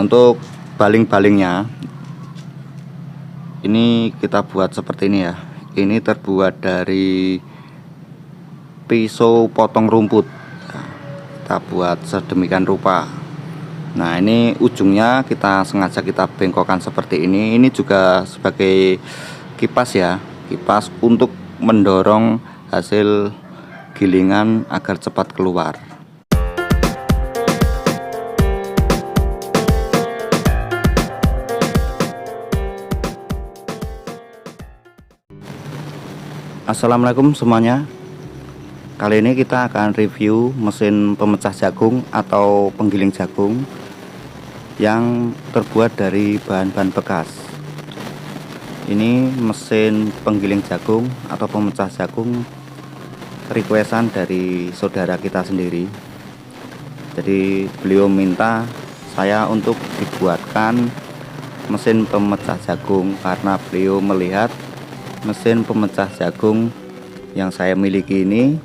Untuk baling-balingnya ini kita buat seperti ini ya. Ini terbuat dari pisau potong rumput. Kita buat sedemikian rupa. Nah, ini ujungnya sengaja kita bengkokkan seperti ini. Ini juga sebagai kipas ya, kipas untuk mendorong hasil gilingan agar cepat keluar. Assalamualaikum semuanya. Kali ini kita akan review mesin pemecah jagung atau penggiling jagung yang terbuat dari bahan-bahan bekas. Ini mesin penggiling jagung atau pemecah jagung requestan dari saudara kita sendiri. Jadi beliau minta saya untuk dibuatkan mesin pemecah jagung karena beliau melihat mesin pemecah jagung yang saya miliki ini,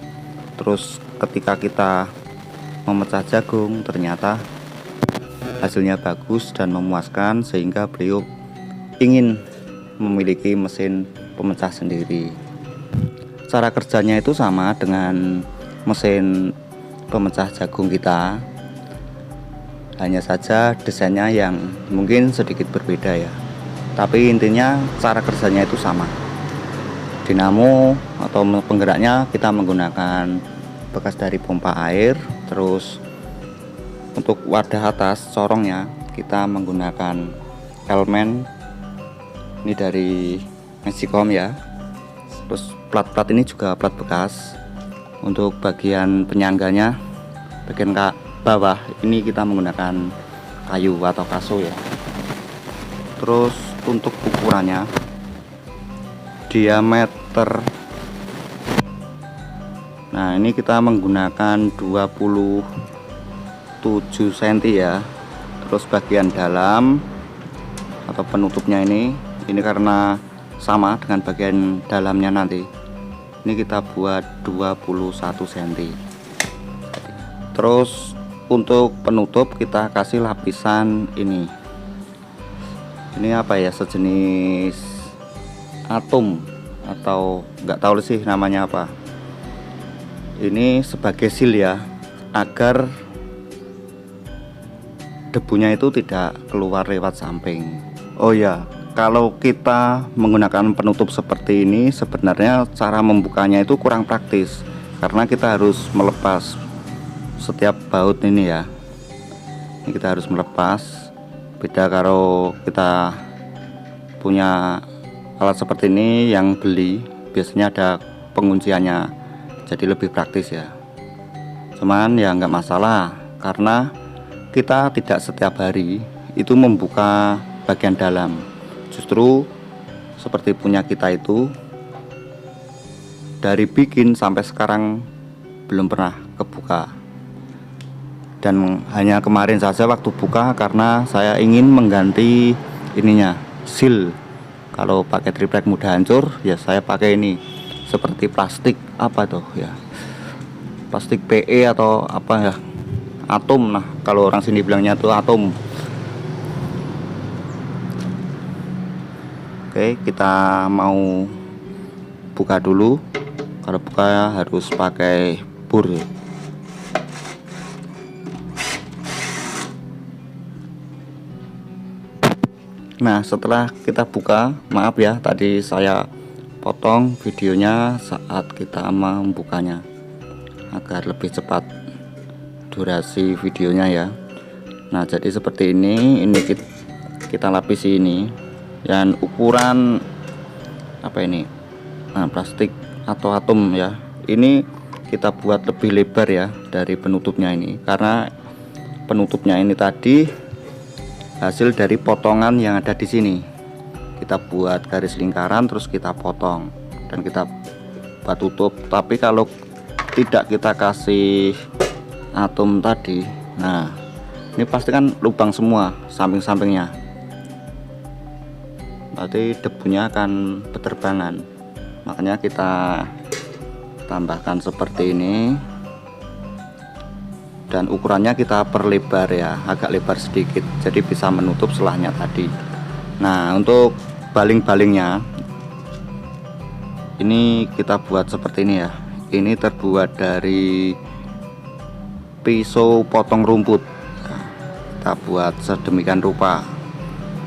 terus ketika kita memecah jagung ternyata hasilnya bagus dan memuaskan, sehingga beliau ingin memiliki mesin pemecah sendiri. Cara kerjanya itu sama dengan mesin pemecah jagung kita, hanya saja desainnya yang mungkin sedikit berbeda ya, tapi intinya cara kerjanya itu sama. Dinamo atau penggeraknya kita menggunakan bekas dari pompa air. Terus untuk wadah atas corongnya kita menggunakan Elmen, ini dari Magicom ya. Terus plat-plat ini juga plat bekas. Untuk bagian penyangganya, bagian bawah ini kita menggunakan kayu atau kaso ya. Terus untuk ukurannya, diameter, nah ini kita menggunakan 27 cm ya. Terus bagian dalam atau penutupnya ini karena sama dengan bagian dalamnya nanti, ini kita buat 21 cm. Terus untuk penutup kita kasih lapisan ini apa ya, sejenis atom atau nggak tahu sih namanya apa. Ini sebagai seal ya, agar debunya itu tidak keluar lewat samping. Oh ya, kalau kita menggunakan penutup seperti ini sebenarnya cara membukanya itu kurang praktis, karena kita harus melepas setiap baut ini ya. Ini kita harus melepas. Beda kalau kita punya alat seperti ini yang beli, biasanya ada pengunciannya, jadi lebih praktis ya. Cuman ya nggak masalah, karena kita tidak setiap hari itu membuka bagian dalam. Justru seperti punya kita itu, dari bikin sampai sekarang belum pernah kebuka. Dan hanya kemarin saja waktu buka, karena saya ingin mengganti ininya, seal. Kalau pakai triplek mudah hancur ya, saya pakai ini seperti plastik apa tuh ya, plastik PE atau apa ya, atom. Nah kalau orang sini bilangnya tuh atom. Oke, kita mau buka dulu. Kalau buka harus pakai bur. Nah setelah kita buka, maaf ya tadi saya potong videonya saat kita membukanya agar lebih cepat durasi videonya ya. Nah jadi seperti ini kita lapisi ini, dan ukuran apa ini, nah plastik atau atom ya, ini kita buat lebih lebar ya dari penutupnya ini, karena penutupnya ini tadi hasil dari potongan yang ada di sini. Kita buat garis lingkaran, terus kita potong dan kita buat tutup. Tapi kalau tidak kita kasih atom tadi, nah ini pasti kan lubang semua samping-sampingnya, berarti debunya akan berterbangan. Makanya kita tambahkan seperti ini. dan ukurannya kita perlebar ya, agak lebar sedikit, jadi bisa menutup selahnya tadi. Nah, untuk baling-balingnya ini kita buat seperti ini ya. Ini terbuat dari pisau potong rumput. Nah, kita buat sedemikian rupa.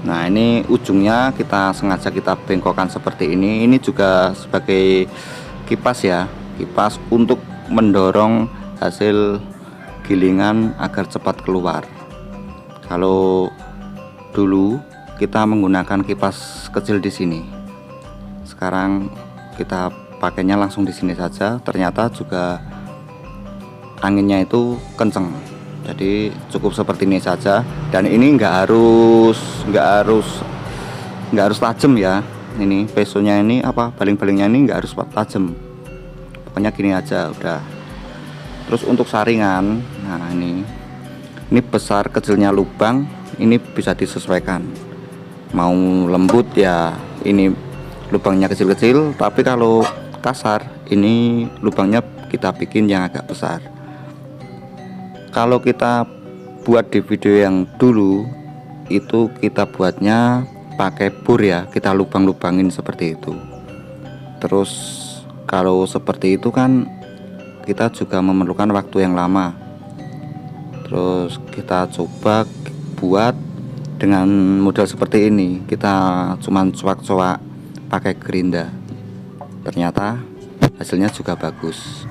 Nah, ini ujungnya sengaja kita bengkokkan seperti ini. Ini juga sebagai kipas ya, kipas untuk mendorong hasil gilingan agar cepat keluar. Kalau dulu kita menggunakan kipas kecil di sini, sekarang kita pakainya langsung di sini saja. Ternyata juga anginnya itu kenceng, jadi cukup seperti ini saja. Dan ini nggak harus tajam ya. Ini pesonya ini baling-balingnya ini nggak harus tajam, pokoknya gini aja udah. Terus untuk saringan, nah ini besar kecilnya lubang ini bisa disesuaikan, mau lembut ya ini lubangnya kecil-kecil, tapi kalau kasar ini lubangnya kita bikin yang agak besar. Kalau kita buat di video yang dulu itu kita buatnya pakai bur ya, kita lubang-lubangin seperti itu. Terus kalau seperti itu kan kita juga memerlukan waktu yang lama. Terus kita coba buat dengan model seperti ini, kita cuman cuak-cuak pakai gerinda, ternyata hasilnya juga bagus.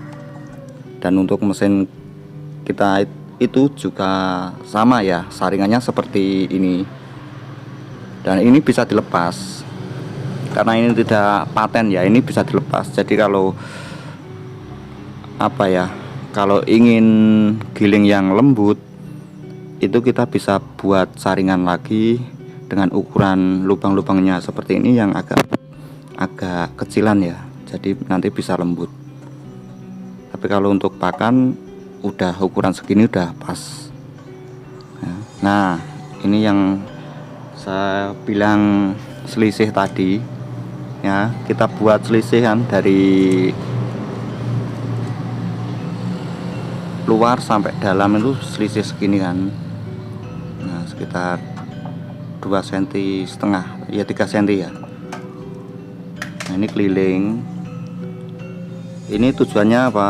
Dan untuk mesin kita itu juga sama ya, saringannya seperti ini. Dan ini bisa dilepas karena ini tidak paten ya, ini bisa dilepas. Jadi kalau kalau ingin giling yang lembut itu kita bisa buat saringan lagi dengan ukuran lubang-lubangnya seperti ini yang agak kecilan ya, jadi nanti bisa lembut. Tapi kalau untuk pakan udah ukuran segini udah pas. Nah, ini yang saya bilang selisih tadi ya, kita buat selisihan dari luar sampai dalam itu selisih segini kan. Nah, sekitar 2,5 cm ya, 3 cm ya. Nah, ini keliling. Ini tujuannya apa?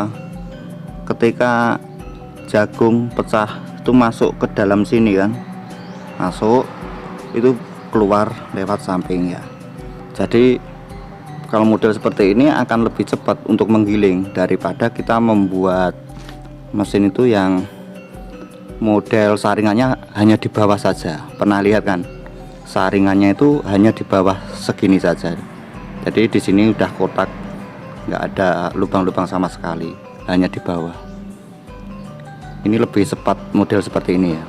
Ketika jagung pecah itu masuk ke dalam sini kan, masuk itu keluar lewat samping ya. Jadi kalau model seperti ini akan lebih cepat untuk menggiling daripada kita membuat mesin itu yang model saringannya hanya di bawah saja. Pernah lihat kan, saringannya itu hanya di bawah segini saja. Jadi di sini udah kotak, nggak ada lubang-lubang sama sekali, hanya di bawah. Ini lebih cepat model seperti ini ya.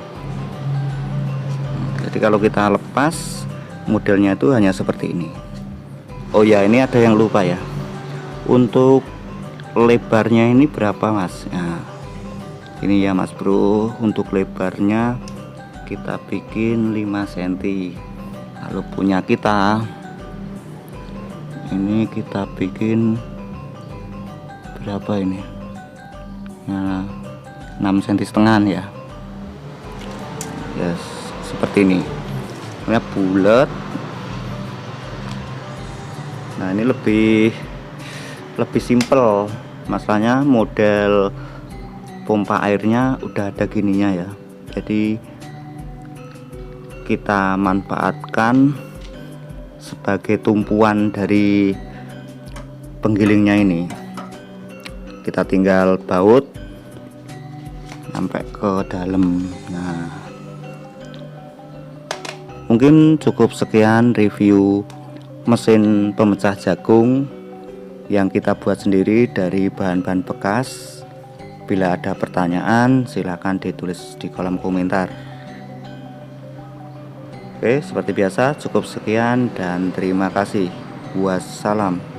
Jadi kalau kita lepas, modelnya itu hanya seperti ini. Oh ya, ini ada yang lupa ya, untuk lebarnya ini berapa mas? Nah, ini ya mas bro, untuk lebarnya kita bikin 5 cm. Kalau punya kita ini kita bikin berapa ini? Nah, 6,5 cm ya. Yes, seperti ini. Ini bulat. Nah, ini lebih simple. Masalahnya model pompa airnya udah ada gininya ya, jadi kita manfaatkan sebagai tumpuan dari penggilingnya ini. Kita tinggal baut sampai ke dalam. Nah, mungkin cukup sekian review mesin pemecah jagung yang kita buat sendiri dari bahan-bahan bekas. Bila ada pertanyaan silahkan ditulis di kolom komentar. Oke, seperti biasa cukup sekian dan terima kasih. Wassalam.